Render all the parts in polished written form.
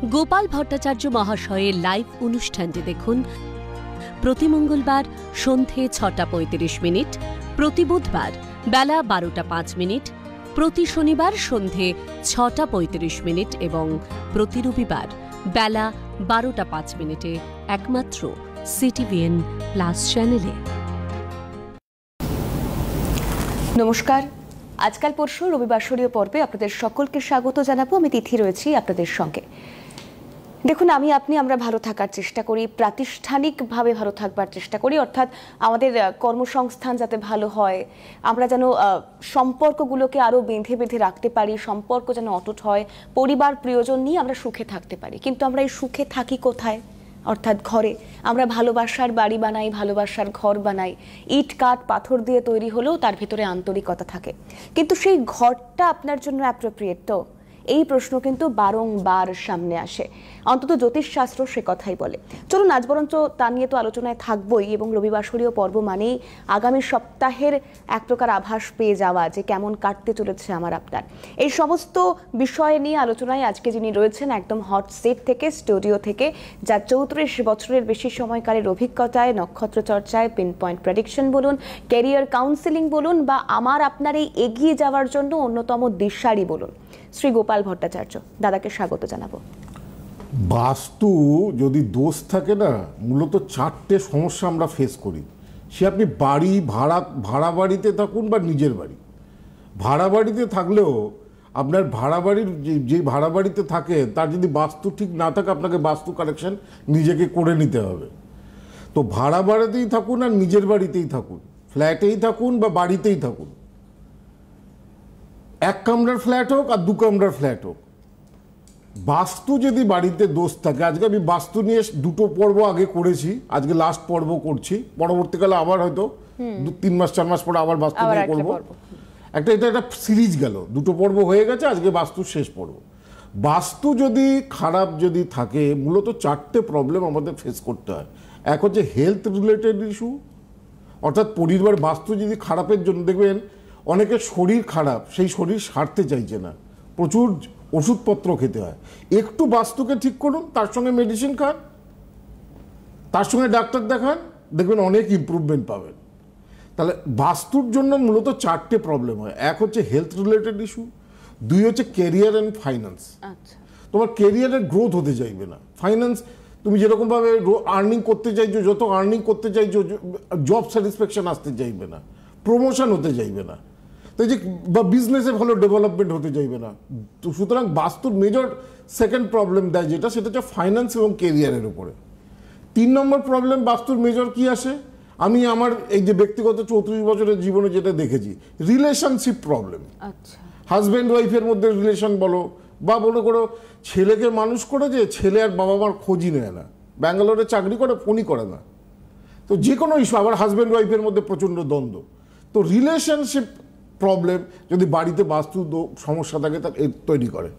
গোপাল ভট্টাচার্য মহাশয়ের লাইভ অনুষ্ঠানটি দেখুন প্রতি মঙ্গলবার সন্ধে ৬:৩৫, প্রতি বুধবার বেলা ১২:০৫, প্রতি শনিবার সন্ধে ৬:৩৫ এবং প্রতি রবিবার বেলা ১২:০৫ একমাত্র সিটিভিএন প্লাস চ্যানেলে। নমস্কার, আজকাল পরশু রবিবাসরীয় পর্বে আপনাদের সকলকে স্বাগত জানাবো। আমি তিথি রয়েছি আপনাদের সঙ্গে। দেখুন, আমরা ভালো থাকার চেষ্টা করি, প্রাতিষ্ঠানিকভাবে ভালো থাকবার চেষ্টা করি, অর্থাৎ আমাদের কর্মসংস্থান যাতে ভালো হয়, আমরা যেন সম্পর্কগুলোকে আরও বেঁধে বেঁধে রাখতে পারি, সম্পর্ক যেন অটুট হয়, পরিবার প্রিয়জন নিয়ে আমরা সুখে থাকতে পারি। কিন্তু আমরা এই সুখে থাকি কোথায়? অর্থাৎ ঘরে। আমরা ভালোবাসার বাড়ি বানাই, ভালোবাসার ঘর বানাই, ইট কাঠ পাথর দিয়ে তৈরি হলেও তার ভিতরে আন্তরিকতা থাকে। কিন্তু সেই ঘরটা আপনার জন্য অ্যাপ্রোপ্রিয়েট তো? এই প্রশ্ন কিন্তু বারংবার সামনে আসে, অন্তত জ্যোতিষশাস্ত্র সে কথাই বলে। চলুন আজ বরঞ্চ তা নিয়ে তো আলোচনায় থাকবই, এবং রবিবাসরীয় পর্ব মানেই আগামী সপ্তাহের এক প্রকার আভাস পেয়ে যাওয়া যে কেমন কাটতে চলেছে আমার আপনার। এই সমস্ত বিষয় নিয়ে আলোচনায় আজকে যিনি রয়েছেন একদম হট সেট থেকে, স্টুডিও থেকে, যার ৩৪ বছরের বেশি সময়কালের অভিজ্ঞতায় নক্ষত্র চর্চায়, পিন পয়েন্ট প্রেডিকশন বলুন, ক্যারিয়ার কাউন্সেলিং বলুন, বা আমার আপনার এই এগিয়ে যাওয়ার জন্য অন্যতম দিশারি বলুন, শ্রী গোপাল ভট্টাচার্য দাদাকে স্বাগত জানাবো। বাস্তু যদি দোষ থাকে না, মূলত 4টে সমস্যা আমরা ফেস করি। সে আপনি বাড়ি ভাড়া বাড়িতে থাকুন বা নিজের বাড়ি। ভাড়া বাড়িতে থাকলেও আপনার ভাড়া বাড়ির যে ভাড়া বাড়িতে থাকে তার যদি বাস্তু ঠিক না থাকে, আপনাকে বাস্তু কারেকশন নিজেকে করে নিতে হবে। তো ভাড়া বাড়িতেই থাকুন আর নিজের বাড়িতেই থাকুন, ফ্ল্যাটেই থাকুন বা বাড়িতেই থাকুন, 1 কামরার ফ্ল্যাট হোক আর 2 কামরার ফ্ল্যাট হোক, বাস্তু যদি বাড়িতে দোষ থাকে, আজকে আমি বাস্তু নিয়ে 2টো পর্ব আগে করেছি, আজকে লাস্ট পর্ব করছি, পরবর্তীকালে আবার হয়তো 3 মাস 4 মাস পরে আবার বাস্তু নিয়ে করবো। এটা একটা সিরিজ গেল, 2টো পর্ব হয়ে গেছে, আজকে বাস্তুর শেষ পর্ব। বাস্তু যদি খারাপ যদি থাকে, মূলত 4টে প্রবলেম আমাদের ফেস করতে হয়। এক হচ্ছে হেলথ রিলেটেড ইস্যু, অর্থাৎ পরিবার বাস্তু যদি খারাপের জন্য, দেখবেন অনেকের শরীর খারাপ, সেই শরীর সারতে চাইছে না, প্রচুর ওষুধপত্র খেতে হয়। একটু বাস্তুকে ঠিক করুন, তার সঙ্গে মেডিসিন খান, তার সঙ্গে ডাক্তার দেখান, দেখবেন অনেক ইমপ্রুভমেন্ট পাবেন। তাহলে বাস্তুর জন্য মূলত 4টে প্রবলেম হয়। এক হচ্ছে হেলথ রিলেটেড ইস্যু, 2 হচ্ছে ক্যারিয়ার অ্যান্ড ফাইন্যান্স। তোমার ক্যারিয়ারের গ্রোথ হতে চাইবে না, ফাইন্যান্স তুমি যেরকমভাবে আর্নিং করতে চাইছো, যত আর্নিং করতে চাইছো, জব স্যাটিসফ্যাকশন আসতে চাইবে না, প্রমোশন হতে চাইবে না, তাই যে বা বিজনেসে ভালো ডেভেলপমেন্ট হতে চাইবে না। তো সুতরাং বাস্তুর মেজর সেকেন্ড প্রবলেম দেয় যেটা, সেটা হচ্ছে ফাইন্যান্স এবং কেরিয়ারের উপরে। 3 নম্বর প্রবলেম বাস্তুর মেজর কি আসে, আমি আমার এই যে ব্যক্তিগত 34 বছরের জীবনে যেটা দেখেছি, রিলেশনশিপ প্রবলেম। হাজব্যান্ড ওয়াইফের মধ্যে রিলেশন বলো, বা মনে করো ছেলেকে মানুষ করে যে ছেলে আর বাবা মার খোঁজই নেয় না, ব্যাঙ্গালোরে চাকরি করে, ফোনই করে না, তো যে কোনো ইস্যু, আবার হাজব্যান্ড ওয়াইফের মধ্যে প্রচণ্ড দ্বন্দ্ব। তো রিলেশনশিপ প্রবলেম যদি বাড়িতে বাস্তু সমস্যা থাকে তা তৈরি করে।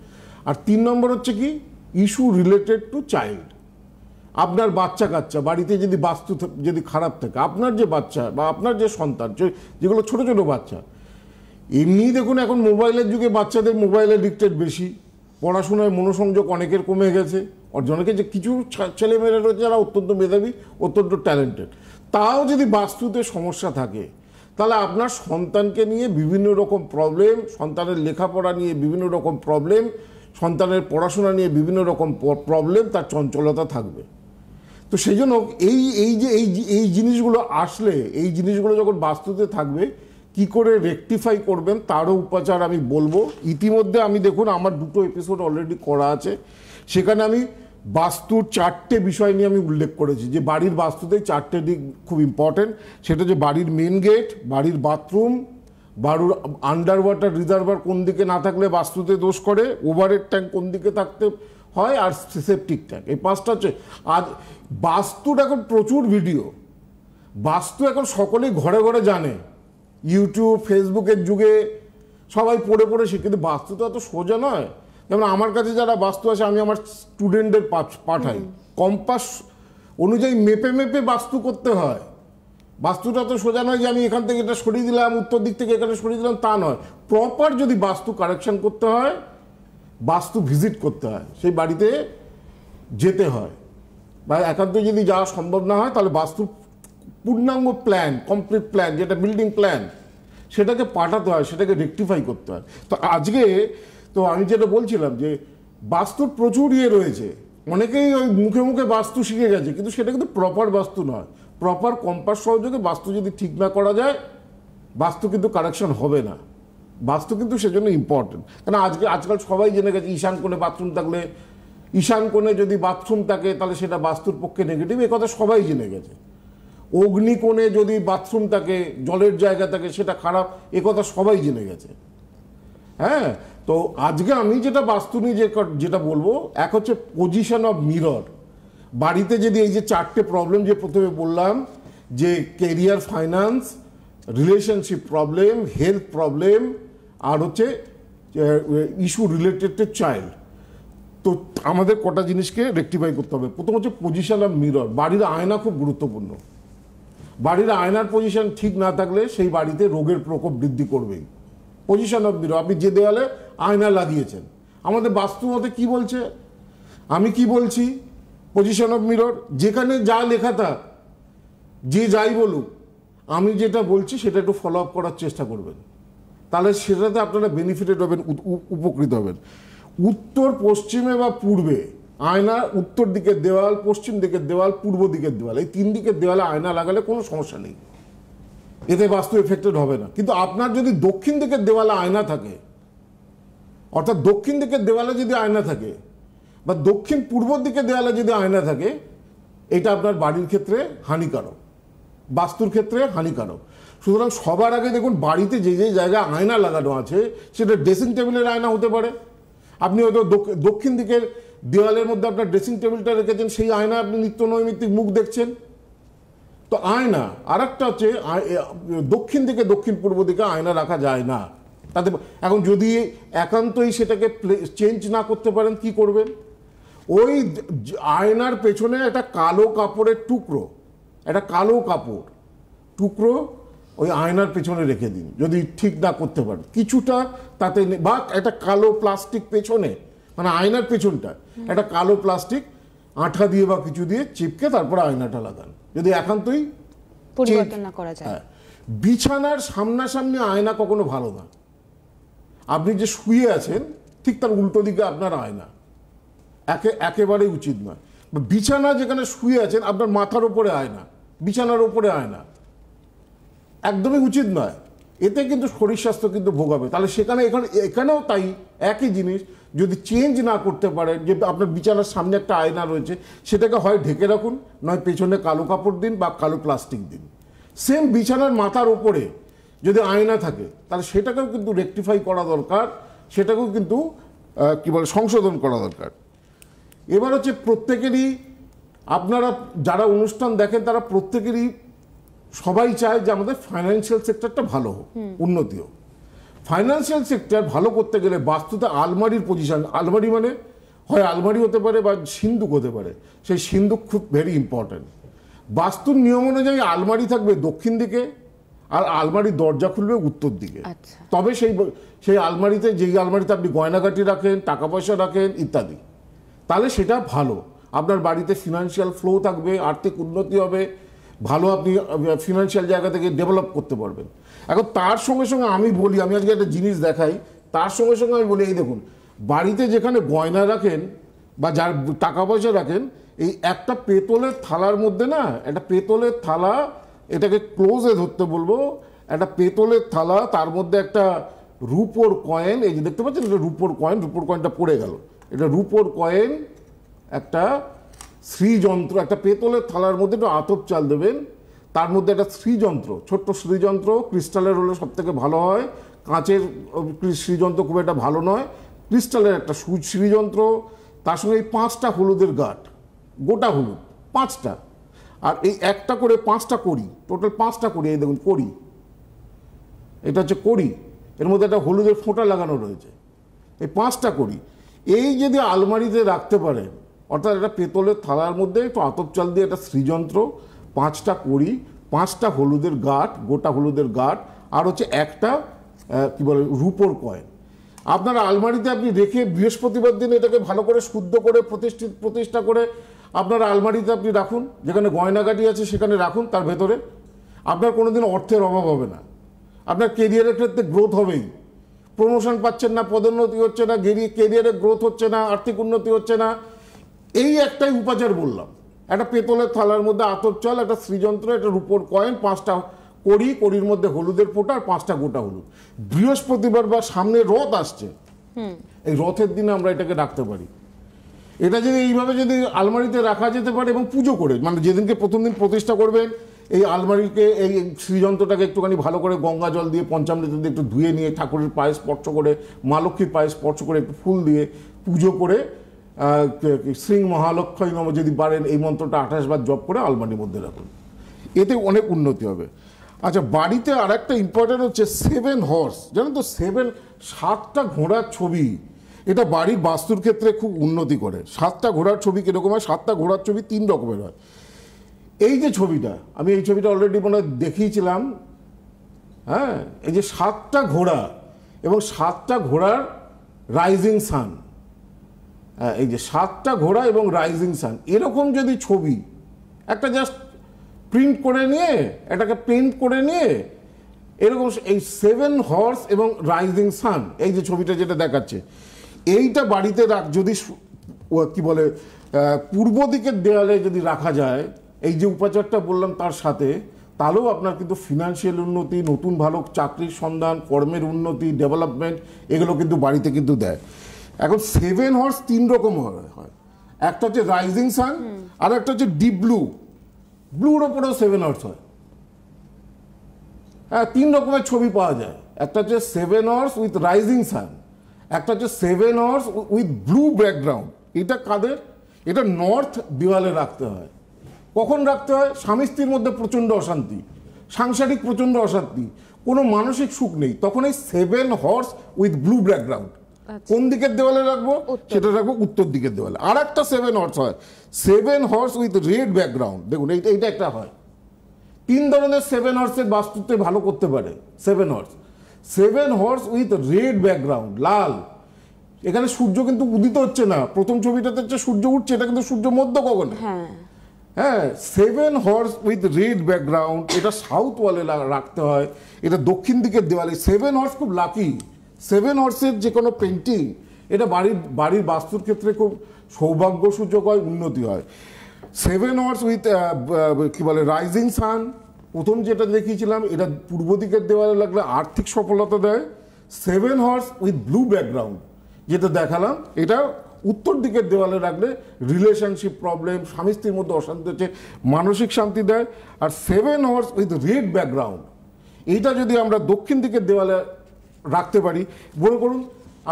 আর 3 নম্বর হচ্ছে কি, ইস্যু রিলেটেড টু চাইল্ড। আপনার বাচ্চা কাচ্চা বাড়িতে যদি বাস্তু যদি খারাপ থাকে, আপনার যে বাচ্চা বা আপনার যে সন্তান, যেগুলো ছোট ছোট বাচ্চা, এমনি দেখুন এখন মোবাইলের যুগে বাচ্চাদের মোবাইলে এডিক্টেড বেশি, পড়াশোনায় মনোসংযোগ অনেকের কমে গেছে, অনেকে যে কিছু ছেলেমেয়েরা রয়েছে যারা অত্যন্ত মেধাবী, অত্যন্ত ট্যালেন্টেড, তাও যদি বাস্তুতে সমস্যা থাকে, তাহলে আপনার সন্তানকে নিয়ে বিভিন্ন রকম প্রবলেম, সন্তানের লেখাপড়া নিয়ে বিভিন্ন রকম প্রবলেম, সন্তানের পড়াশোনা নিয়ে বিভিন্ন রকম প্রবলেম, তার চঞ্চলতা থাকবে। তো সেই জন্য এই জিনিসগুলো আসলে, এই জিনিসগুলো যখন বাস্তুতে থাকবে, কি করে রেকটিফাই করবেন তারও উপাচার আমি বলবো। ইতিমধ্যে আমি দেখুন আমার 2টো এপিসোড অলরেডি করা আছে, সেখানে আমি বাস্তুর 4টে বিষয় নিয়ে আমি উল্লেখ করেছি, যে বাড়ির বাস্তুতে 4টে দিক খুব ইম্পর্টেন্ট। সেটা হচ্ছে বাড়ির মেন গেট, বাড়ির বাথরুম, বাড়ির আন্ডার ওয়াটার রিজার্ভার কোন দিকে না থাকলে বাস্তুতে দোষ করে, ওভারহেড ট্যাঙ্ক কোন দিকে থাকতে হয়, আর সেপটিক ট্যাঙ্ক। এই 5টা হচ্ছে। আজ বাস্তুর এখন প্রচুর ভিডিও, বাস্তু এখন সকলেই ঘরে ঘরে জানে, ইউটিউব ফেসবুকের যুগে সবাই পড়ে পড়ে শিখে। কিন্তু বাস্তু তো এত সোজা নয়। যেমন আমার কাছে যারা বাস্তু আছে, আমি আমার স্টুডেন্টদের পাঠাই, কম্পাস অনুযায়ী মেপে মেপে বাস্তু করতে হয়। বাস্তুটা তো সোজা নয় যে আমি এখান থেকে এটা সরিয়ে দিলাম, উত্তর দিক থেকে এখানে সরিয়ে দিলাম, তা নয়। প্রপার যদি বাস্তু কারেকশন করতে হয়, বাস্তু ভিজিট করতে হয়, সেই বাড়িতে যেতে হয় বা একান্ত যদি যাওয়া সম্ভব না হয়, তাহলে বাস্তুর পূর্ণাঙ্গ প্ল্যান, কমপ্লিট প্ল্যান, যেটা বিল্ডিং প্ল্যান, সেটাকে পাঠাতে হয়, সেটাকে রেকটিফাই করতে হয়। তো আজকে তো আমি যেটা বলছিলাম যে বাস্তুর প্রচুর রয়েছে, অনেকেই ওই মুখে মুখে বাস্তু শিখে গেছে, কিন্তু সেটা কিন্তু প্রপার বাস্তু নয়। প্রপার কম্পাস সহযোগে বাস্তু যদি ঠিক না করা যায়, বাস্তু কিন্তু কারেকশন হবে না। বাস্তু কিন্তু সেজন্য ইম্পর্টেন্ট। কারণ আজকাল সবাই জেনে গেছে ঈশান কোণে বাথরুম থাকলে, ঈশান কোণে যদি বাথরুম থাকে তাহলে সেটা বাস্তুর পক্ষে নেগেটিভ, এ কথা সবাই জেনে গেছে। অগ্নিকোণে যদি বাথরুম থাকে, জলের জায়গা থাকে, সেটা খারাপ, এ কথা সবাই জেনে গেছে। হ্যাঁ, তো আজকে আমি যেটা বাস্তু নিয়ে যেটা বলবো, এক হচ্ছে পজিশন অফ মিরর। বাড়িতে যদি এই যে 4টে প্রবলেম যে প্রথমে বললাম, যে career, finance, relationship problem, health problem, আর হচ্ছে ইস্যু রিলেটেড টু চাইল্ড, তো আমাদের কটা জিনিসকে রেকটিফাই করতে হবে। প্রথম হচ্ছে পজিশন অফ মিরর। বাড়ির আয়না খুব গুরুত্বপূর্ণ। বাড়ির আয়নার পজিশন ঠিক না থাকলে সেই বাড়িতে রোগের প্রকোপ বৃদ্ধি করবেই। পজিশন অফ মিরর, আপনি যে দেওয়ালে আয়না লাগিয়েছেন, আমাদের বাস্তু মতে কি বলছে, আমি কি বলছি, পজিশন অফ মিরর, যেখানে যা লেখা থাক, যে যাই বলুক, আমি যেটা বলছি সেটা একটু ফলো আপ করার চেষ্টা করবেন, তাহলে সেটাতে আপনারা বেনিফিটেড হবেন, উপকৃত হবেন। উত্তর, পশ্চিমে বা পূর্বে আয়না, উত্তর দিকের দেওয়াল, পশ্চিম দিকের দেওয়াল, পূর্ব দিকের দেওয়াল, এই 3 দিকের দেওয়ালে আয়না লাগালে কোনো সমস্যা নেই, এতে বাস্তু এফেক্টেড হবে না। কিন্তু আপনার যদি দক্ষিণ দিকের দেওয়ালে আয়না থাকে, অর্থাৎ দক্ষিণ দিকের দেওয়ালে যদি আয়না থাকে বা দক্ষিণ পূর্ব দিকের দেওয়ালে যদি আয়না থাকে, এটা আপনার বাড়ির ক্ষেত্রে হানিকারক, বাস্তুর ক্ষেত্রে হানিকারক। সুতরাং সবার আগে দেখুন, বাড়িতে যে যে জায়গায় আয়না লাগানো আছে, সেটা ড্রেসিং টেবিলের আয়না হতে পারে। আপনি হয়তো দক্ষিণ দিকের দেওয়ালের মধ্যে আপনার ড্রেসিং টেবিলটা রেখেছেন, সেই আয়না আপনি নিত্য নৈমিত্তিক মুখ দেখছেন, তো আয়না। আর একটা হচ্ছে দক্ষিণ দিকে, দক্ষিণ পূর্ব দিকে আয়না রাখা যায় না। তাতে এখন যদি একান্তই সেটাকে চেঞ্জ না করতে পারেন, কি করবেন, ওই আয়নার পেছনে একটা কালো কাপড়ের টুকরো, একটা কালো কাপড় টুকরো ওই আয়নার পেছনে রেখে দিন, যদি ঠিক না করতে পারেন কিছুটা তাতে, বা একটা কালো প্লাস্টিক পেছনে, মানে আয়নার পেছনটা একটা কালো প্লাস্টিক আঠা দিয়ে বা কিছু দিয়ে চিপকে তারপরে আয়নাটা লাগান, যদি একান্তই পরিবর্তন না করা যায়। বিছানার সামনাসামনি আয়না কখনো ভালো না। আপনি যে শুয়ে আছেন ঠিক তার উল্টো দিকে আপনার আয়না, একেবারেই উচিত নয়। বিছানা যেখানে শুয়ে আছেন, আপনার মাথার উপরে আয়না, বিছানার উপরে আয়না, একদমই উচিত নয়। এতে কিন্তু শরীর স্বাস্থ্য কিন্তু ভোগাবে। তাহলে এখানেও তাই, একই জিনিস যদি চেঞ্জ না করতে পারেন, যে আপনার বিছানার সামনে একটা আয়না রয়েছে, সেটাকে হয় ঢেকে রাখুন, নয় পেছনে কালো কাপড় দিন বা কালো প্লাস্টিক দিন। সেম বিছানার মাথার উপরে যদি আয়না থাকে, তাহলে সেটাকেও কিন্তু রেকটিফাই করা দরকার, সেটাকেও কিন্তু কি বলে সংশোধন করা দরকার। এবার হচ্ছে প্রত্যেকেরই, আপনারা যারা অনুষ্ঠান দেখেন তারা প্রত্যেকেরই সবাই চায় যে আমাদের ফাইন্যান্সিয়াল সেক্টরটা ভালো হোক, উন্নতি হোক। ফাইন্যান্সিয়াল সেক্টর ভালো করতে গেলে বাস্তুতে আলমারির পজিশন, আলমারি মানে হয় আলমারি হতে পারে বা সিন্দুক হতে পারে, সেই সিন্দুক খুব ভেরি ইম্পর্ট্যান্ট। বাস্তুর নিয়ম অনুযায়ী আলমারি থাকবে দক্ষিণ দিকে, আর আলমারির দরজা খুলবে উত্তর দিকে। তবে সেই আলমারিতে, যেই আলমারিতে আপনি গয়নাগাটি রাখেন, টাকা পয়সা রাখেন ইত্যাদি, তাহলে সেটা ভালো। আপনার বাড়িতে ফিনান্সিয়াল ফ্লো থাকবে, আর্থিক উন্নতি হবে, ভালো আপনি ফিনান্সিয়াল জায়গা থেকে ডেভেলপ করতে পারবেন। এখন তার সঙ্গে সঙ্গে আমি বলি, আমি আজকে একটা জিনিস দেখাই, তার সঙ্গে সঙ্গে আমি বলি, এই দেখুন, বাড়িতে যেখানে গয়না রাখেন বা যার টাকা পয়সা রাখেন, এই একটা পেতলের থালার মধ্যে না, একটা পেতলের থালা, এটাকে ক্লোজে ধরতে বলবো, একটা পেতলের থালা, তার মধ্যে একটা রুপোর কয়েন, এই যে দেখতে পাচ্ছেন, এটা রুপোর কয়েন, রুপোর কয়েনটা পড়ে গেল, এটা রুপোর কয়েন, একটা শ্রীযন্ত্র, একটা পেতলের থালার মধ্যে একটু আতপ চাল দেবেন, তার মধ্যে একটা শ্রীযন্ত্র, ছোট্ট শ্রীযন্ত্র, ক্রিস্টালের হলে সব থেকে ভালো হয়, কাঁচের শ্রীযন্ত্র খুব একটা ভালো নয়, ক্রিস্টালের একটা শ্রীযন্ত্র, তার সঙ্গে এই 5টা হলুদের গাঁট, গোটা হলুদ 5টা, আর এই একটা করে 5টা কড়ি, টোটাল 5টা কড়ি, এই দেখুন কড়ি, এটা হচ্ছে কড়ি, এর মধ্যে একটা হলুদের ফোঁটা লাগানো রয়েছে, এই 5টা কড়ি, এই যদি আলমারিতে রাখতে পারেন, অর্থাৎ একটা পেতলের থালার মধ্যে একটু আতপ চাল দিয়ে একটা শ্রীযন্ত্র, 5টা কড়ি, 5টা হলুদের গাঁট, গোটা হলুদের গাঁট, আর হচ্ছে একটা কি বলে রুপোর কয়েন, আপনার আলমারিতে আপনি রেখে বৃহস্পতিবার দিন এটাকে ভালো করে শুদ্ধ করে প্রতিষ্ঠা করে আপনার আলমারিতে আপনি রাখুন, যেখানে গয়নাগাটি আছে সেখানে রাখুন, তার ভেতরে আপনার কোনোদিন অর্থের অভাব হবে না। আপনার কেরিয়ারের ক্ষেত্রে গ্রোথ হবেই। প্রমোশন পাচ্ছেন না, পদোন্নতি হচ্ছে না, কেরিয়ারে গ্রোথ হচ্ছে না, আর্থিক উন্নতি হচ্ছে না, এই একটাই উপাচার বললাম। একটা পেতলের থালার মধ্যে আতপ চাল, একটা শ্রীযন্ত্র, একটা রূপোর কয়েন, 5টা কড়ি, কড়ির মধ্যে হলুদের ফোঁটা আর 5টা গোটা হলুদ। বৃহস্পতিবার বা সামনে রথ আসছে, এই রথের দিনে আমরা এটাকে রাখতে পারি। এটা যদি এইভাবে যদি আলমারিতে রাখা যেতে পারে এবং পুজো করে, মানে যেদিনকে প্রথম দিন প্রতিষ্ঠা করবেন, এই আলমারিকে এই শ্রীযন্ত্রটাকে একটুখানি ভালো করে গঙ্গা জল দিয়ে পঞ্চামৃত দিয়ে একটু ধুয়ে নিয়ে ঠাকুরের পায়ে স্পর্শ করে, মা লক্ষ্মীর পায়ে স্পর্শ করে একটু ফুল দিয়ে পুজো করে শ্রী মহালক্ষ্মী নম যদি পারেন এই মন্ত্রটা 28 বার জপ করে আলমারির মধ্যে রাখুন, এতে অনেক উন্নতি হবে। আচ্ছা, বাড়িতে আর একটা ইম্পর্টেন্ট হচ্ছে 7 হর্স। জানেন তো 7টা ঘোড়ার ছবি, এটা বাড়ির বাস্তুর ক্ষেত্রে খুব উন্নতি করে। 7টা ঘোড়ার ছবি কীরকম হয়? 7টা ঘোড়ার ছবি 3 রকমের হয়। এই যে ছবিটা, আমি এই ছবিটা অলরেডি মনে হয় দেখিয়েছিলাম। হ্যাঁ, এই যে 7টা ঘোড়া এবং 7টা ঘোড়ার রাইজিং সান, এই যে 7টা ঘোড়া এবং রাইজিং সান, এরকম যদি ছবি একটা জাস্ট প্রিন্ট করে নিয়ে, এটাকে প্রিন্ট করে নিয়ে এরকম এই 7 হর্স এবং রাইজিং সান, এই যে ছবিটা যেটা দেখাচ্ছে, এইটা বাড়িতে যদি কি বলে পূর্ব দিকের দেয়ালে যদি রাখা যায়, এই যে উপাচারটা বললাম তার সাথে, তাহলেও আপনার কিন্তু ফিনান্সিয়াল উন্নতি, নতুন ভালো চাকরির সন্ধান, কর্মের উন্নতি, ডেভেলপমেন্ট, এগুলো কিন্তু বাড়িতে কিন্তু দেয়। এখন 7 হর্স 3 রকম হয়, একটা হচ্ছে রাইজিং সান আর একটা হচ্ছে ডিপ ব্লু। ব্লুর ওপরেও 7 হর্স হয়। হ্যাঁ, 3 রকমের ছবি পাওয়া যায়। একটা হচ্ছে 7 হর্স উইথ রাইজিং সান, একটা হচ্ছে 7 হর্স উইথ ব্লু ব্যাকগ্রাউন্ড। এটা কাদের? এটা নর্থ দেওয়ালে রাখতে হয়। কখন রাখতে হয়? স্বামী স্ত্রীর মধ্যে প্রচণ্ড অশান্তি, সাংসারিক প্রচণ্ড অশান্তি, কোনো মানসিক সুখ নেই, তখন এই 7 হর্স উইথ ব্লু ব্যাকগ্রাউন্ড কোন দিকের দেওয়ালে রাখবো? সেটা রাখবো উত্তর দিকের দেওয়ালে। আর একটা 7 হর্স হয়, 7 হর্স উইথ রেড ব্যাকগ্রাউন্ড। দেখুন এইটা একটা হয়। 3 ধরনের 7 হর্সের বাস্তুতে ভালো করতে পারে। 7 হর্স উইথ রেড ব্যাকগ্রাউন্ড, লাল। এখানে সূর্য কিন্তু উদিত হচ্ছে না, প্রথম ছবিটাতে হচ্ছে সূর্য উঠছে, এটা কিন্তু সূর্য মধ্য গগনে। হ্যাঁ, 7 হর্স উইথ রেড ব্যাকগ্রাউন্ড, এটা সাউথ ওয়ালে রাখতে হয়, এটা দক্ষিণ দিকের দেওয়ালে। 7 হর্স খুব লাকি। 7 হর্সের যে কোনো পেন্টিং, এটা বাড়ির বাস্তুর ক্ষেত্রে খুব সৌভাগ্য সূচক হয়, উন্নতি হয়। 7 হর্স উইথ কি বলে রাইজিং সান, প্রথম যেটা দেখিয়েছিলাম, এটা পূর্ব দিকের দেওয়ালে লাগলে আর্থিক সফলতা দেয়। 7 হর্স উইথ ব্লু ব্যাকগ্রাউন্ড যেটা দেখালাম, এটা উত্তর দিকের দেওয়ালে রাখলে রিলেশনশিপ প্রবলেম, স্বামী স্ত্রীর মধ্যে অশান্তি হচ্ছে, মানসিক শান্তি দেয়। আর 7 হর্স উইথ রেড ব্যাকগ্রাউন্ড, এইটা যদি আমরা দক্ষিণ দিকের দেওয়ালে রাখতে পারি, মনে করুন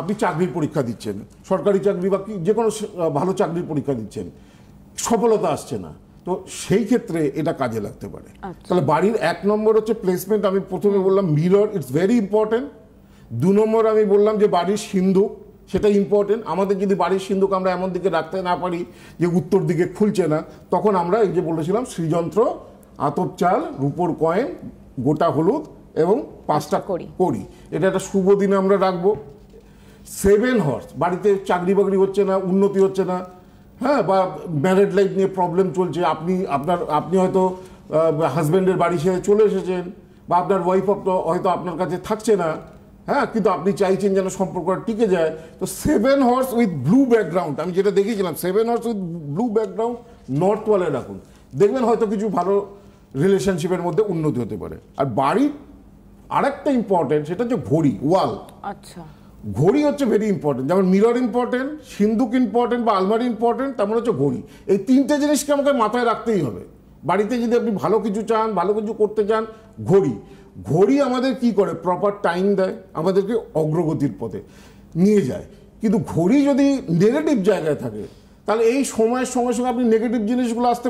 আপনি চাকরির পরীক্ষা দিচ্ছেন, সরকারি চাকরি বা যে কোনো ভালো চাকরির পরীক্ষা দিচ্ছেন, সফলতা আসছে না, তো সেই ক্ষেত্রে এটা কাজে লাগতে পারে। তাহলে বাড়ির 1 নম্বর হচ্ছে প্লেসমেন্ট। আমি প্রথমে বললাম মিরর, ইটস ভেরি ইম্পর্টেন্ট। 2 নম্বর আমি বললাম যে বাড়ির সিন্ধুক, সেটা ইম্পর্টেন্ট। আমাদের যদি বাড়ির সিন্ধুক আমরা এমন দিকে রাখতে না পারি যে উত্তর দিকে খুলছে না, তখন আমরা এই যে বলেছিলাম শ্রীযন্ত্র, আতপ চাল, রূপোর কয়েন, গোটা হলুদ এবং 5টা কড়ি, এটা একটা শুভ দিনে আমরা রাখবো। 7 হর্স, বাড়িতে চাকরি বাকরি হচ্ছে না, উন্নতি হচ্ছে না, হ্যাঁ, বা ম্যারিড লাইফ নিয়ে প্রবলেম চলছে, আপনি হয়তো হাজব্যান্ডের বাড়ি ছেড়ে চলে এসেছেন, বা আপনার ওয়াইফ হয়তো আপনার কাছে থাকছে না, হ্যাঁ, কিন্তু আপনি চাইছেন যেন সম্পর্কটা টিকে যায়, তো 7 হর্স উইথ ব্লু ব্যাকগ্রাউন্ড, আমি যেটা দেখিয়েছিলাম 7 horse with blue background north ওয়ালে রাখুন, দেখবেন হয়তো কিছু ভালো রিলেশনশিপের মধ্যে উন্নতি হতে পারে। আর বাড়ির আরেকটা ইম্পর্টেন্ট, সেটা হচ্ছে ঘড়ি, ওয়াল। আচ্ছা, ঘড়ি হচ্ছে ভেরি ইম্পর্টেন্ট। যেমন মিরর ইম্পর্টেন্ট, সিন্ধুক ইম্পর্টেন্ট বা আলমারি ইম্পর্টেন্ট, তেমন হচ্ছে ঘড়ি। এই 3টে জিনিসকে আমাকে মাথায় রাখতেই হবে বাড়িতে। যদি আপনি ভালো কিছু চান, ভালো কিছু করতে চান, ঘড়ি আমাদের কি করে? প্রপার টাইম দেয়, আমাদেরকে অগ্রগতির পথে নিয়ে যায়। কিন্তু ঘড়ি যদি নেগেটিভ জায়গায় থাকে, তাহলে এই সময়ের সঙ্গে সঙ্গে আপনি নেগেটিভ জিনিসগুলো আসতে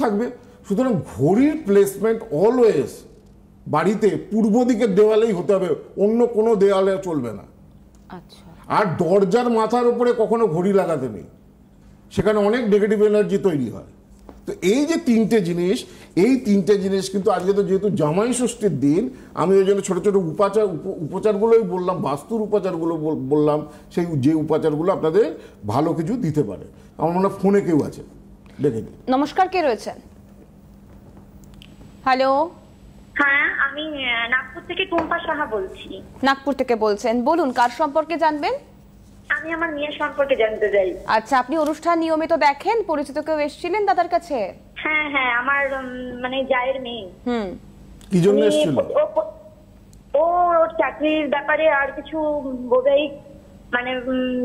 থাকবে। সুতরাং ঘড়ির প্লেসমেন্ট অলওয়েজ বাড়িতে পূর্ব দিকের দেওয়ালেই হতে হবে, অন্য কোনো দেওয়ালে চলবে না। আচ্ছা, আর দরজার মাথার উপরে কখনো ঘড়ি লাগাতে নেই, সেখানে অনেক নেগেটিভ এনার্জি তৈরি হয়। তো তো এই যে এই তিনটে জিনিস কিন্তু আজকে তো যেহেতু জামাই ষষ্ঠীর দিন, আমি ওই জন্য ছোট ছোট উপাচারগুলোই বললাম, বাস্তুর উপাচারগুলো বললাম, সেই যে উপাচারগুলো আপনাদের ভালো কিছু দিতে পারে। আমার মনে হয় ফোনে কেউ আছে, দেখে নিন। নমস্কার, কে রয়েছেন? হ্যালো। হ্যাঁ, আমি নাগপুর থেকে টুম্পা সাহা বলছি। নাগপুর থেকে বলছেন, বলুন কার সম্পর্কে জানবেন? আমি আমার মেয়ের সম্পর্কে জানতে চাই। আচ্ছা, আপনি অনুষ্ঠান নিয়মিত দেখেন? পরিচিত কেউ এসেছিলেন দাদার কাছে? হ্যাঁ হ্যাঁ, আমার মানে জায়ের মেয়ে। কি জন্য এসেছিল? ও ওর চাকরির ব্যাপারে আর কিছু বৈবাহিক মানে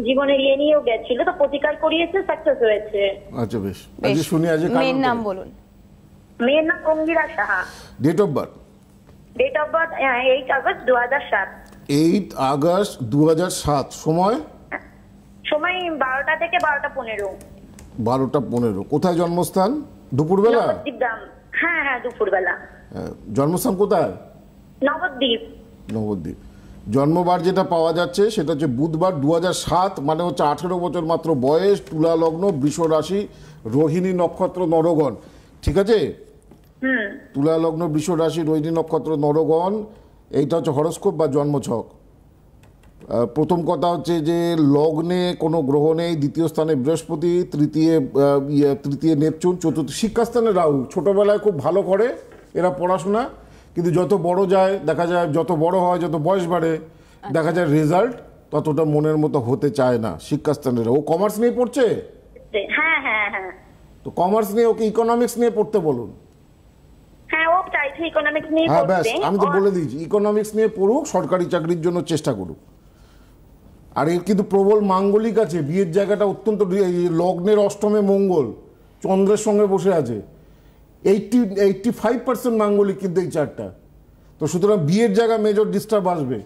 জীবনের ইয়ে নিয়েও গেছিল, তো প্রতিকার করিয়েছে, সাকসেস হয়েছে। আচ্ছা বেশ, আজকে শুনি। আজকে মেয়ের নাম বলুন। মেয়ের নাম Angira Saha. Date of birth? Date of birth 8 August 2007। 8 August 2007। সময়? সময় 12টা থেকে 12টা 15। 12টা 15। কোথায় জন্মস্থান? দুপুরবেলা? নবদ্বীপ। হ্যাঁ হ্যাঁ, দুপুরবেলা। জন্মস্থান কোথায়? নবদ্বীপ। নবদ্বীপ। জন্মবার যেটা পাওয়া যাচ্ছে সেটা হচ্ছে বুধবার 2007, মানে হচ্ছে 18 বছর মাত্র বয়স, তুলা লগ্ন, বৃষ রাশি, রোহিণী নক্ষত্র, নরগণ। ঠিক আছে? তুলা লগ্ন, বৃষ রাশি, রোহিণী নক্ষত্র, নরগণ। এইটা হচ্ছে হরস্কোপ বা জন্মছক। প্রথম কথা হচ্ছে যে লগ্নে কোনো গ্রহ নেই, দ্বিতীয় স্থানে বৃহস্পতি, তৃতীয় নেপচুন, চতুর্থ শিক্ষাস্থানে রাহু। ছোটবেলায় খুব ভালো করে এরা পড়াশোনা, কিন্তু যত বড় যায় দেখা যায়, যত বড় হয়, যত বয়স বাড়ে দেখা যায় রেজাল্ট ততটা মনের মতো হতে চায় না। শিক্ষাস্থানের ও কমার্স নিয়ে পড়ছে। হ্যাঁ হ্যাঁ হ্যাঁ। তো কমার্স নিয়ে ওকে ইকোনমিক্স নিয়ে পড়তে বলুন। হ্যাঁ, ও চাইছে ইকোনমিক্স নিয়ে হ্যাঁ ব্যাস, পড়তে। আমি তো বলে দিয়েছি ইকোনমিক্স নিয়ে পড়ুক, সরকারি চাকরির জন্য চেষ্টা করুক। আর এর কিন্তু প্রবল মাঙ্গলিক আছে, বিয়ের জায়গাটা অত্যন্ত, লগ্নের অষ্টমে মঙ্গল চন্দ্রের সঙ্গে বসে আছে, 85% মাঙ্গলিক কিন্তু এই চারটা। তো সুতরাং বিয়ের জায়গা মেজর ডিস্টার্ব আসবে,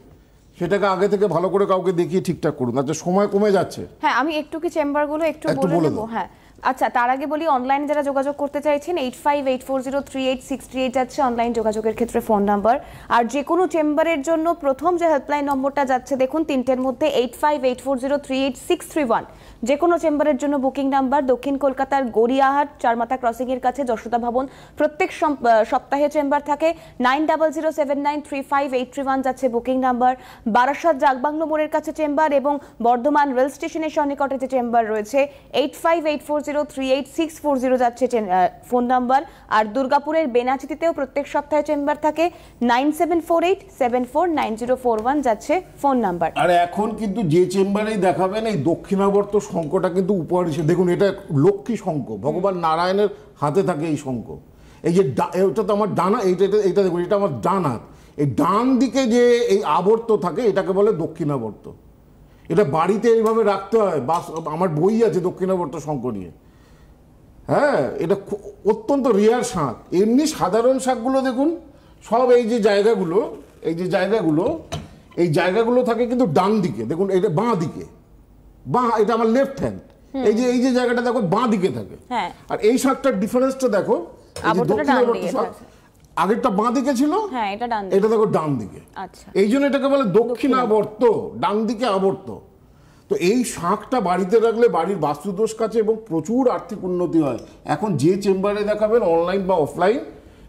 সেটাকে আগে থেকে ভালো করে কাউকে দেখিয়ে ঠিকঠাক করুন। আচ্ছা, সময় কমে যাচ্ছে। হ্যাঁ, আমি একটু কি চেম্বারগুলো একটু বলে দেবো? হ্যাঁ, আচ্ছা, তার আগে বলি অনলাইনে যারা যোগাযোগ করতে চাইছেন 8584038638 যাচ্ছে অনলাইন যোগাযোগের ক্ষেত্রে ফোন নাম্বার। আর যে কোনো চেম্বারের জন্য প্রথম যে হেল্পলাইন নম্বরটা যাচ্ছে দেখুন, তিনটের মধ্যে 8584038631, যে কোনো চেম্বারের জন্য বুকিং নাম্বার। দক্ষিণ কলকাতার গড়িয়াহাট চারমাথা ক্রসিং এর কাছে যশোদা ভবন। প্রত্যেক সপ্তাহে চেম্বার থাকে। 9007935831 যাচ্ছে বুকিং নাম্বার। বারাসাত জাগবাংলো মোড়ের কাছে চেম্বার, এবং বর্ধমান রেল স্টেশনের সন্নিকটে যে চেম্বার রয়েছে 8584038640 যাচ্ছে ফোন নাম্বার। আর দুর্গাপুরের বেনাচিতিতেও প্রত্যেক সপ্তাহে চেম্বার থাকে। 9748749041 যাচ্ছে ফোন নাম্বার। আর এখন কিন্তু যে চেম্বারেই দেখাবেন এই দক্ষিণাবর্ত শঙ্খটা কিন্তু উপহার হিসেবে দেখুন, এটা লক্ষ্মী শঙ্খ, ভগবান নারায়ণের হাতে থাকে এই শঙ্খ। এই যে এটা তো আমার ডানা, এইটা দেখুন, এটা আমার ডান হাত। এই ডান দিকে যে এই আবর্ত থাকে এটাকে বলে দক্ষিণাবর্ত। এটা বাড়িতে এইভাবে রাখতে হয়। আমার বই আছে দক্ষিণাবর্ত শঙ্খ নিয়ে। হ্যাঁ, এটা অত্যন্ত রেয়ার শাঁখ। এমনি সাধারণ শাঁখগুলো দেখুন সব এই জায়গাগুলো থাকে কিন্তু ডান দিকে। দেখুন এটা বাঁ দিকে, এটা আমার লেফট হ্যান্ড। এই যে জায়গাটা দেখো বাঁ দিকে থাকে। আর এই শাঁখটার ডিফারেন্সটা দেখো, দক্ষিণাবর্ত শাঁখ আগেরটা বাঁ দিকে ছিল, এটা দেখো ডান দিকে। এই জন্য এটাকে বলে দক্ষিণাবর্ত, ডান দিকে আবর্ত। তো এই শাঁখটা বাড়িতে রাখলে বাড়ির বাস্তুদোষ কাছে এবং প্রচুর আর্থিক উন্নতি হয়। এখন যে চেম্বারে দেখাবেন অনলাইন বা অফলাইন,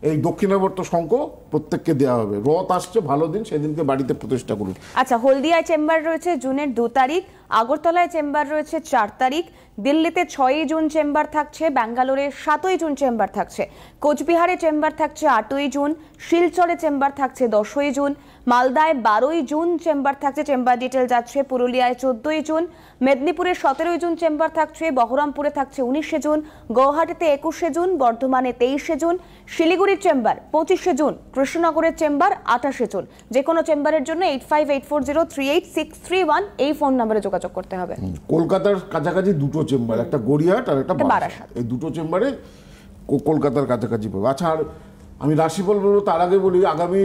এই দক্ষিণাবর্ত শঙ্খ প্রত্যেককে দেওয়া হবে। রথ আসছে, ভালো দিন, সেদিনকে বাড়িতে প্রতিষ্ঠা করুন। আচ্ছা, হলদিয়ায় চেম্বার রয়েছে জুনের 2 তারিখ, আগরতলায় চেম্বার রয়েছে 4 তারিখ, দিল্লিতে 6ই জুন চেম্বার থাকছে, ব্যাঙ্গালোরে 7ই জুন চেম্বার থাকছে, কোচবিহারে চেম্বার থাকছে 8ই জুন, শিলচরে চেম্বার থাকছে 10ই জুন, মালদায় 12ই জুন চেম্বার থাকছে, চেম্বার ডিটেল যাচ্ছে, পুরুলিয়ায় 14ই জুন, মেদিনীপুরে 17ই জুন চেম্বার থাকছে, বহরমপুরে থাকছে 19শে জুন, গৌহাটিতে 21শে জুন, বর্ধমানে 23শে জুন, শিলিগুড়ির চেম্বার 25শে জুন, কৃষ্ণনগরের চেম্বার 28শে জুন। যে কোনো চেম্বারের জন্য 8584038631 এই ফোন নম্বরে যোগাযোগ করতে হবে। কলকাতার কাছাকাছি দুটো চেম্বার, একটা গড়িয়াহাট আর একটা বারাসাত। এই দুটো চেম্বারে কলকাতার কাছাকাছি পাবে। আচ্ছা, আর আমি রাশিফল বলবো তার আগে বলি, আগামী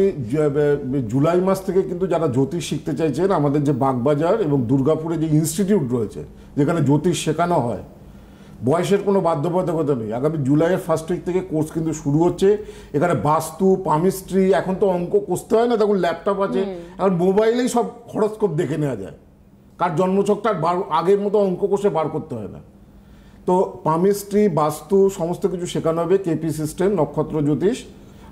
জুলাই মাস থেকে কিন্তু যারা জ্যোতিষ শিখতে চাইছেন, আমাদের যে বাগবাজার এবং দুর্গাপুরে যে ইনস্টিটিউট রয়েছে যেখানে জ্যোতিষ শেখানো হয়, বয়সের কোনো বাধ্যবাধকতা নেই। আগামী জুলাইয়ের 1st উইক থেকে কোর্স কিন্তু শুরু হচ্ছে। এখানে বাস্তু, পামিস্ট্রি, এখন তো অঙ্ক কষতে হয় না, তখন ল্যাপটপ আছে, এখন মোবাইলেই সব হরস্কোপ দেখে নেওয়া যায়। কার জন্মছকটা আগের মতো অঙ্ক কষে বার করতে হয় না। তো পামিস্ট্রি, বাস্তু সমস্ত কিছু শেখানো হবে, কেপি সিস্টেম, নক্ষত্র জ্যোতিষ।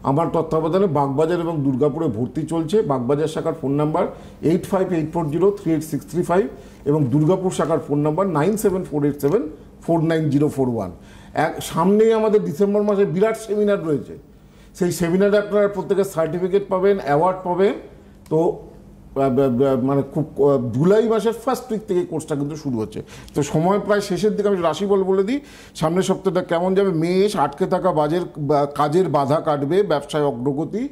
আমার তত্ত্বাবধানে বাগবাজার এবং দুর্গাপুরে ভর্তি চলছে। বাগবাজার শাখার ফোন নাম্বার 8584038635 এবং দুর্গাপুর শাখার ফোন নাম্বার 9748749041। সামনেই আমাদের ডিসেম্বর মাসে বিরাট সেমিনার রয়েছে। সেই সেমিনারে আপনারা প্রত্যেকের সার্টিফিকেট পাবেন, অ্যাওয়ার্ড পাবেন। তো মানে খুব জুলাই মাসের ফার্স্ট উইক থেকে কোর্সটা কিন্তু শুরু হচ্ছে। তো সময় প্রায় শেষের দিকে। আমি রাশিফল বলে দিই, সামনের সপ্তাহটা কেমন যাবে। মেষ, আটকে থাকা কাজের বাধা কাটবে, ব্যবসায় অগ্রগতি,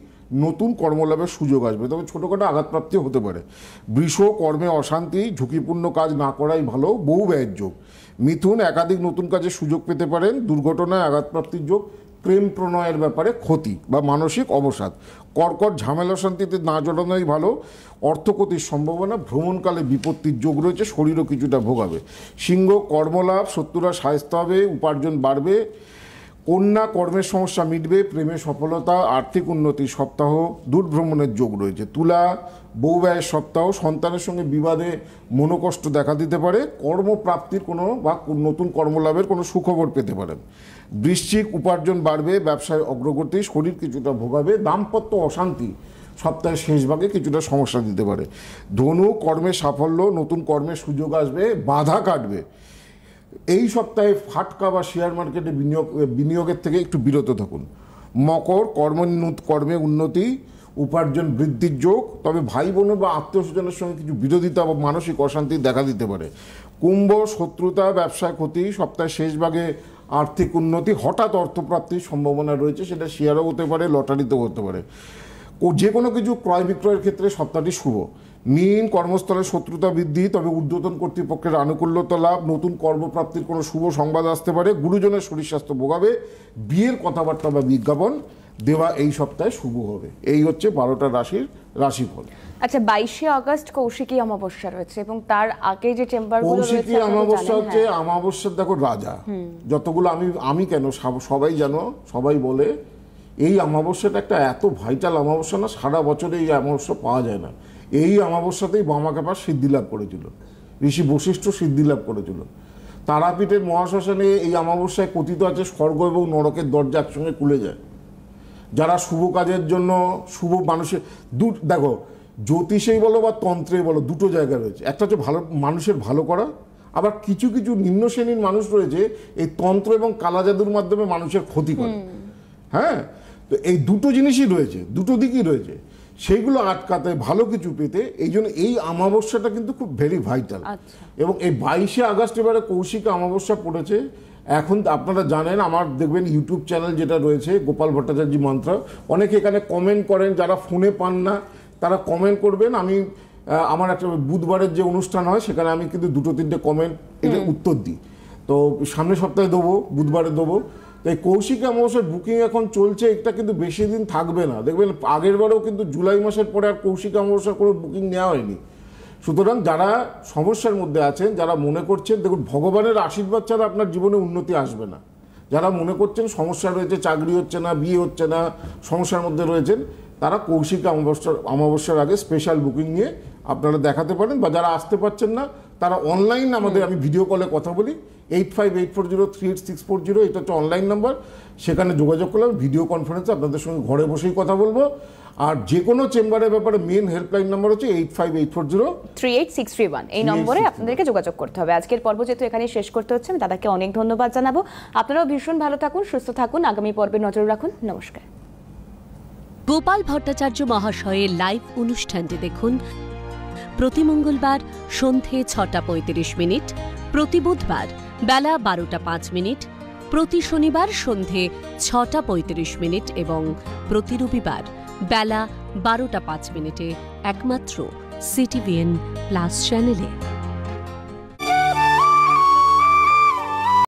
নতুন কর্মলাভের সুযোগ আসবে, তবে ছোটোখাটো আঘাতপ্রাপ্তি হতে পারে। বৃষ, কর্মে অশান্তি, ঝুঁকিপূর্ণ কাজ না করাই ভালো, বহু ব্যয়ের যোগ। মিথুন, একাধিক নতুন কাজের সুযোগ পেতে পারেন, দুর্ঘটনায় আঘাতপ্রাপ্তির যোগ, প্রেম প্রণয়ের ব্যাপারে ক্ষতি বা মানসিক অবসাদ। কর্কট, ঝামেলা শান্তিতে না জড়ানোই ভালো, অর্থক্ষতির সম্ভাবনা, ভ্রমণকালে বিপত্তির যোগ রয়েছে, শরীরও কিছুটা ভোগাবে। সিংহ, কর্মলাভ, শত্রুরা সায়স্ত হবে, উপার্জন বাড়বে। কন্যা, কর্মের সমস্যা মিটবে, প্রেমে সফলতা, আর্থিক উন্নতি সপ্তাহ, দূর ভ্রমণের যোগ রয়েছে। তুলা, বহু ব্যয়ের সপ্তাহ, সন্তানের সঙ্গে বিবাদে মনোকষ্ট দেখা দিতে পারে, কর্মপ্রাপ্তির কোনো বা নতুন কর্মলাভের কোনো সুখবর পেতে পারেন। বৃশ্চিক, উপার্জন বাড়বে, ব্যবসায় অগ্রগতি, শরীর কিছুটা ভোগাবে। দাম্পত্য অশান্তি সপ্তাহের শেষ ভাগে কিছুটা সমস্যা দিতে পারে। ধনু, কর্মের সাফল্য, নতুন কর্মের সুযোগ আসবে, বাধা কাটবে। এই সপ্তাহে ফাটকা বা শেয়ার মার্কেটে বিনিয়োগের থেকে একটু বিরত থাকুন। মকর, কর্মে উন্নতি, উপার্জন বৃদ্ধির যোগ, তবে ভাই বোন বা আত্মীয় স্বজনের সঙ্গে কিছু বিরোধিতা বা মানসিক অশান্তি দেখা দিতে পারে। কুম্ভ, শত্রুতা, ব্যবসায় ক্ষতি, সপ্তাহের শেষ ভাগে আর্থিক উন্নতি, হঠাৎ অর্থপ্রাপ্তির সম্ভাবনা রয়েছে, সেটা শেয়ারও হতে পারে, লটারিতেও হতে পারে। যে কোনো কিছু ক্রয় বিক্রয়ের ক্ষেত্রে সপ্তাহটি শুভ। মীন, কর্মস্থলে শত্রুতা বৃদ্ধি, তবে ঊর্ধ্বতন কর্তৃপক্ষের আনুকূল্যতা লাভ, নতুন কর্মপ্রাপ্তির কোনো শুভ সংবাদ আসতে পারে। গুরুজনের শরীর স্বাস্থ্য ভোগাবে, বিয়ের কথাবার্তা বা বিজ্ঞাপন দেওয়া এই সপ্তাহে শুভ হবে। এই হচ্ছে 12টা রাশির রাশিফল। আচ্ছা, 22শে আগস্ট কৌশিকী অমাবস্যা রয়েছে এবং তার আগে যে চেম্বারগুলো রয়েছে, কৌশিকী অমাবস্যা হচ্ছে অমাবস্যার দেখো রাজা। যতগুলো আমি কেন সবাই জানো, সবাই বলে এই অমাবস্যাটা একটা এত ভাইটাল অমাবস্যা না, সারা বছরে এই অমাবস্যা পাওয়া যায় না। এই অমাবস্যাতেই বামাখ্যাপা সিদ্ধি লাভ করেছিল, ঋষি বশিষ্ঠ সিদ্ধি লাভ করেছিল। তারাপীঠের মহাশ্মশানে এই অমাবস্যায় কথিত আছে স্বর্গ এবং নরকের দরজা একসঙ্গে খুলে যায়। যারা শুভ কাজের জন্য, শুভ মানুষের দেখো, জ্যোতিষেই বলো বা তন্ত্রেই বলো, দুটো জায়গা রয়েছে। একটা হচ্ছে ভালো মানুষের ভালো করা, আবার কিছু কিছু নিম্ন শ্রেণীর মানুষ রয়েছে এই তন্ত্র এবং কালা জাদুর মাধ্যমে মানুষের ক্ষতি করে। হ্যাঁ, তো এই দুটো জিনিসই রয়েছে, দুটো দিকই রয়েছে। সেইগুলো আটকাতে, ভালো কিছু পেতে, এই জন্য এই অমাবস্যাটা কিন্তু খুব ভেরি ভাইটাল। এবং এই 22শে আগস্ট এবারে কৌশিক অমাবস্যা পড়েছে। এখন আপনারা জানেন, আমার দেখবেন ইউটিউব চ্যানেল যেটা রয়েছে গোপাল ভট্টাচার্য মন্ত্র, অনেকে এখানে কমেন্ট করেন, যারা ফোনে পান না তারা কমেন্ট করবেন। আমার একটা বুধবারের যে অনুষ্ঠান হয় সেখানে আমি কিন্তু 2-3টে কমেন্ট এটা উত্তর দিই। তো সামনের সপ্তাহে দেবো, বুধবারে দেবো। তাই কৌশিক অমাবস্যার বুকিং এখন চলছে, এটা কিন্তু বেশি দিন থাকবে না। দেখবেন আগের বারেও কিন্তু জুলাই মাসের পরে আর কৌশিক অমাবস্যার কোনো বুকিং নেওয়া হয়নি। সুতরাং যারা সমস্যার মধ্যে আছেন, যারা মনে করছেন, দেখুন ভগবানের আশীর্বাদ ছাড়া আপনার জীবনে উন্নতি আসবে না। যারা মনে করছেন সমস্যা রয়েছে, চাকরি হচ্ছে না, বিয়ে হচ্ছে না, সমস্যার মধ্যে রয়েছেন, তারা কৌশিক অমাবস্যার আগে স্পেশাল বুকিং নিয়ে আপনারা দেখাতে পারেন। বা যারা আসতে পারছেন না তারা অনলাইন আমি ভিডিও কলে কথা বলি, 8584038640, এটা হচ্ছে অনলাইন নাম্বার। সেখানে যোগাযোগ করলে ভিডিও কনফারেন্সে আপনাদের সঙ্গে ঘরে বসেই কথা বলবো। আর যে কোনো চেম্বারের ব্যাপারে মেন হেল্পলাইন নাম্বার হচ্ছে 8584038631। এই নম্বরে আপনাদেরকে যোগাযোগ করতে হবে। আজকের পর্ব যেহেতু এখানে শেষ করতে হচ্ছে, আমি দাদাকে অনেক ধন্যবাদ জানাবো। আপনারাও ভীষণ ভালো থাকুন, সুস্থ থাকুন, আগামী পর্বে নজর রাখুন। নমস্কার। গোপাল ভট্টাচার্য মহাশয়ের লাইভ অনুষ্ঠানটি দেখুন প্রতি মঙ্গলবার সন্ধে 6:35, প্রতি বুধবার বেলা 12:05, প্রতি শনিবার সন্ধে 6:35 এবং প্রতি রবিবার বেলা 12:05 একমাত্র CTVN+ চ্যানেলে।